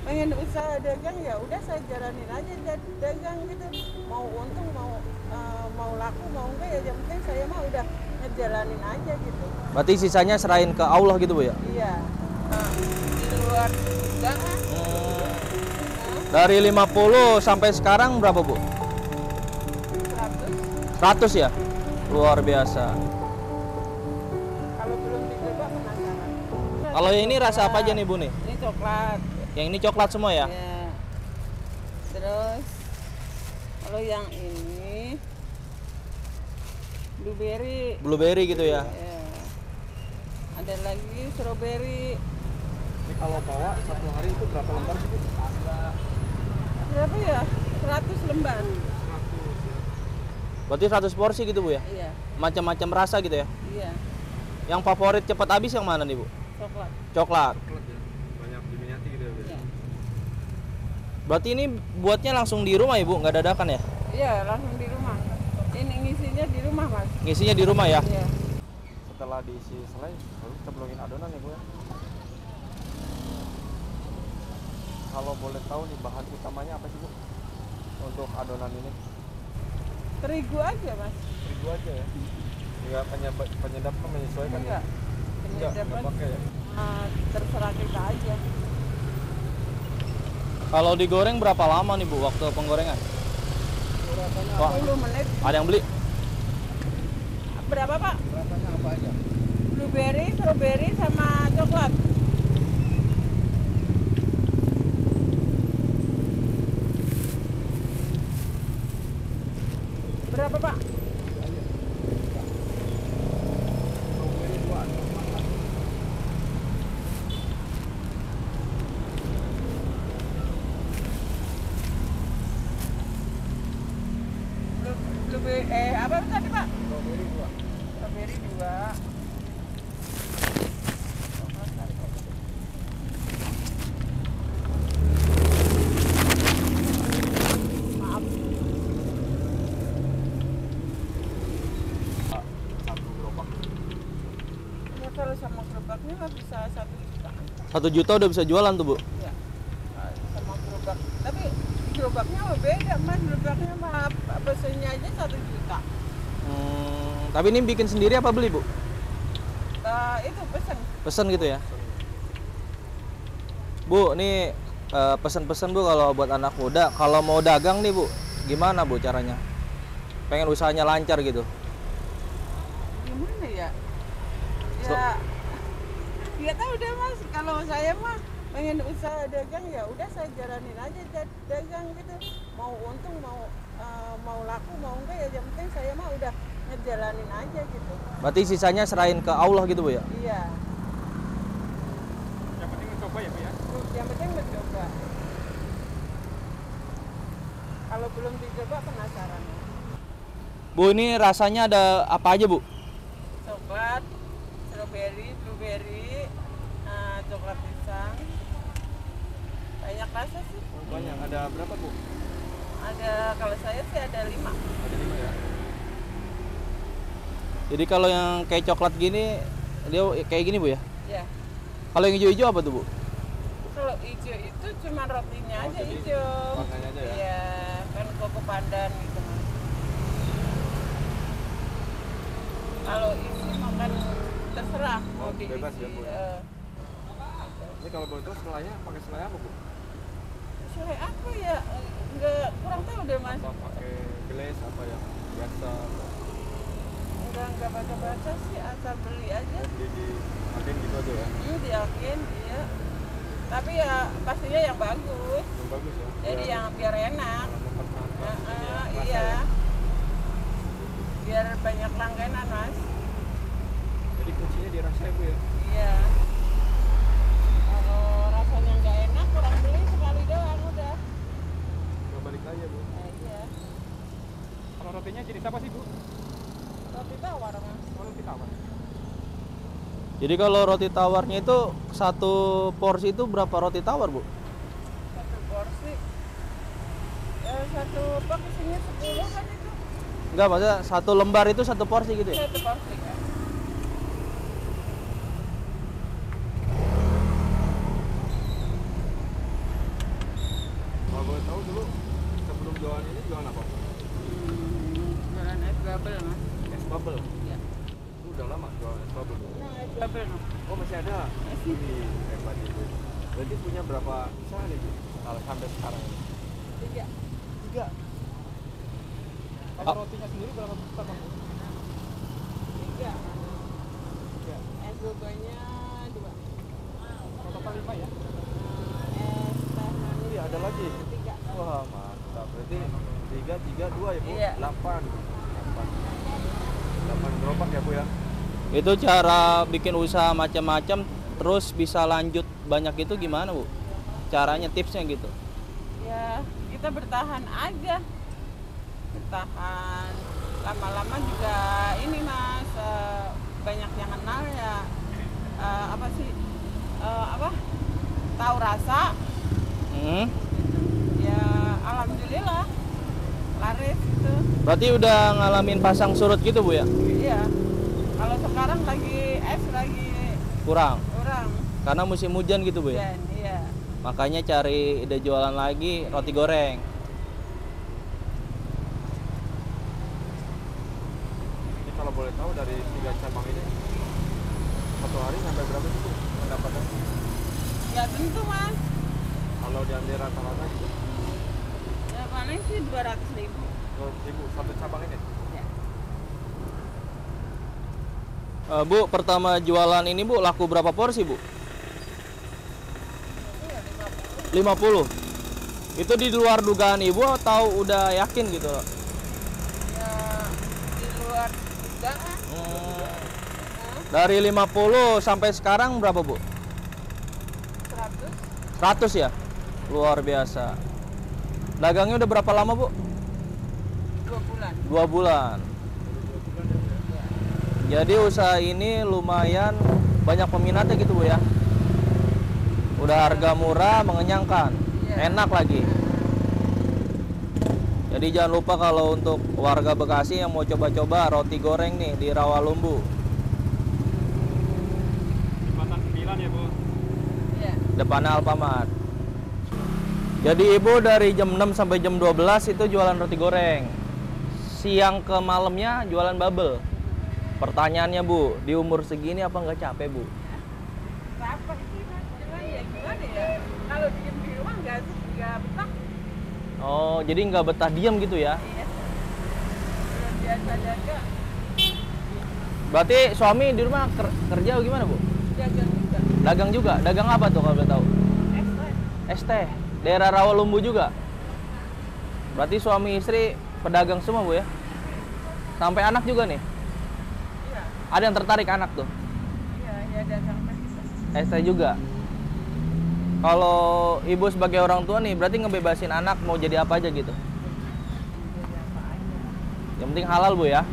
pengen usaha dagang ya udah saya jalanin aja dagang gitu, mau untung mau laku mau enggak ya yang penting saya mah udah ngejalanin aja gitu. Berarti sisanya serahin ke Allah gitu Bu ya? Iya. Di luar dugaan. Dari 50 sampai sekarang berapa Bu? 100. 100 ya? Luar biasa. Kalau belum dicoba penasaran. Kalau yang ini rasa apa aja nih Bu nih? Ini coklat. Yang ini coklat semua ya? Ya. Terus kalau yang ini blueberry. Blueberry gitu ya? Ya. Ada lagi strawberry. Ini kalau bawa satu hari itu berapa lembar sih Bu? Berapa ya? 100 lembar. Berarti 100 porsi gitu Bu ya? Iya. Macam-macam rasa gitu ya? Iya. Yang favorit cepat habis yang mana nih Bu? Coklat. Coklat. Coklat ya. Banyak diminati gitu ya Bu? Iya. Berarti ini buatnya langsung di rumah ya Bu? Nggak dadakan ya? Iya, langsung di rumah. Ini ngisinya di rumah, Mas. Ngisinya di rumah ya? Iya. Setelah diisi selai, lalu kita belungin adonan ya Bu ya. Kalau boleh tahu nih bahan utamanya apa sih Bu? Untuk adonan ini? Terigu aja, Mas. Terigu aja ya? Enggak penyedap kan menyesuaikan Enggak. ya? Enggak Penyedap pakai ya? terserah kita aja. Kalau digoreng berapa lama nih Bu waktu penggorengan? Wah, 10 menit. ada yang beli? Berapa, Pak? Rasanya apa aja? Blueberry, strawberry, sama coklat. Berapa, Pak? Blueberry, apa tadi, Pak? Strawberry 2. Maaf. Satu gerobak. Ya kalau sama gerobaknya mah bisa 1 juta. 1 juta udah bisa jualan tuh Bu? Ya, sama gerobak. Tapi gerobaknya mah beda, Mas. Gerobaknya mah pesennya aja 1 juta. Tapi ini bikin sendiri apa beli Bu? Itu pesen. Pesen gitu ya? Bu, ini pesen-pesen Bu kalau buat anak muda. Kalau mau dagang nih Bu, gimana Bu caranya? Pengen usahanya lancar gitu. Gimana ya? Ya, ya tahu deh Mas. Kalau saya mah pengen usaha dagang ya udah saya jalanin aja dagang gitu. Mau untung mau laku mau enggak ya yang penting saya mah udah ngejalanin aja gitu. Berarti sisanya serahin ke Allah gitu Bu ya? Iya. Yang penting mencoba ya Bu ya? Yang penting mencoba. Kalau belum dicoba penasaran. Bu, ini rasanya ada apa aja Bu? Coklat, strawberry, blueberry, coklat pisang. Banyak rasa sih. Banyak. Ada berapa Bu? Ada, kalau saya sih ada 5. Ada 5 ya? Jadi kalau yang kayak coklat gini, dia kayak gini Bu ya? Ya. Kalau yang hijau-hijau apa tuh Bu? Kalau hijau itu cuma rotinya Oh, aja jadi hijau. warnanya aja ya? Iya, kan koko pandan gitu Mas. Kalau isi makan terserah mau diisi. Bebas ya, Bu? Ini kalau boleh tahu selainya pakai selai apa Bu? Selai apa ya? Enggak, kurang tahu deh Mas. Apa pakai gelas apa yang biasa? Enggak baca-baca sih, asal beli aja. Di agen gitu aja ya? Di agen, iya. Tapi ya pastinya yang bagus. Yang bagus ya? Jadi yang biar enak. Mempertahankan ini ya, rasa Iya. ya? Biar banyak langganan Mas. Jadi kuncinya dirasa ya Bu ya? Iya. Kalau rasanya nggak enak, kurang beli sekali doang udah. Nggak balik lagi ya Bu? Iya. Kalau rotinya jenis apa sih Bu? Roti tawar Mas. Oh, roti tawar. Jadi kalau roti tawarnya itu satu porsi itu berapa roti tawar Bu? Satu porsi. Satu pak isinya 10 kan itu. Enggak, maksudnya satu lembar itu satu porsi gitu ya? Satu porsi kan. boleh tahu dulu sebelum jualan ini jualan apa? Jualan es bubble mas. Es bubble. Ya. Itu udah lama jualan es bubble. Nah, es bubble mas. Oh masih ada. Ini hebat itu. Berarti punya berapa usaha nih Bu? Kalau sampai sekarang ini? 3. 3. Kalau rotinya sendiri berapa besar Bang? 3. Es bubble-nya 2. Total 5 ya? Es teh manis. Iya ada lagi. 3. Wah mantap. Berarti 3, 3, 2 ya Bu? Iya. 8 gerobak ya Bu ya? Itu cara bikin usaha macam-macam terus bisa lanjut banyak itu gimana Bu? Caranya, tipsnya gitu. Ya kita bertahan aja, bertahan lama-lama juga ini mas banyak yang kenal ya apa sih tahu rasa ya alhamdulillah laris gitu. Berarti udah ngalamin pasang surut gitu Bu ya? Iya, kalau sekarang lagi es lagi Kurang. kurang Karena musim hujan gitu Bu ya? dan iya. Makanya cari ide jualan lagi roti goreng. Jadi kalau boleh tahu dari 3 cabang ini satu hari sampai berapa sih Bu pendapatan? Ya tentu mas, Kalau diambil rata-rata gitu ya paling sih 200.000. 200.000 satu cabang ini? Ya. Bu, pertama jualan ini Bu laku berapa porsi Bu? 50. Itu di luar dugaan Ibu atau udah yakin gitu loh? Ya di luar dugaan. Dari 50 sampai sekarang berapa Bu? 100. 100 ya? Luar biasa. Dagangnya udah berapa lama Bu? 2 bulan. 2 bulan. Jadi usaha ini lumayan banyak peminatnya gitu Bu ya? Udah harga murah, mengenyangkan, Iya. enak lagi. Jadi jangan lupa kalau untuk warga Bekasi yang mau coba-coba roti goreng nih di Rawalumbu. Jembatan 9 ya Bu? Iya. Depannya Alfamart. Jadi Ibu dari jam 6 sampai jam 12 itu jualan roti goreng. Siang ke malamnya jualan bubble. Pertanyaannya Bu, di umur segini apa nggak capek Bu? Capek sih mas, cuman ya gimana ya, kalau diem di rumah nggak betah. Oh, jadi nggak betah diam gitu ya? Iya. Belum biasa jaga, Berarti suami di rumah kerja atau gimana Bu? jaga juga. Dagang juga? Dagang apa tuh kalau boleh tahu? Es teh. Daerah Rawalumbu juga? Berarti suami istri pedagang semua Bu ya? Sampai anak juga nih? Iya, Ada yang tertarik anak tuh? iya dagang gitu. Es teh juga? Kalau Ibu sebagai orang tua nih, berarti ngebebasin anak mau jadi apa aja gitu? Jadi apa aja. Yang penting halal Bu ya?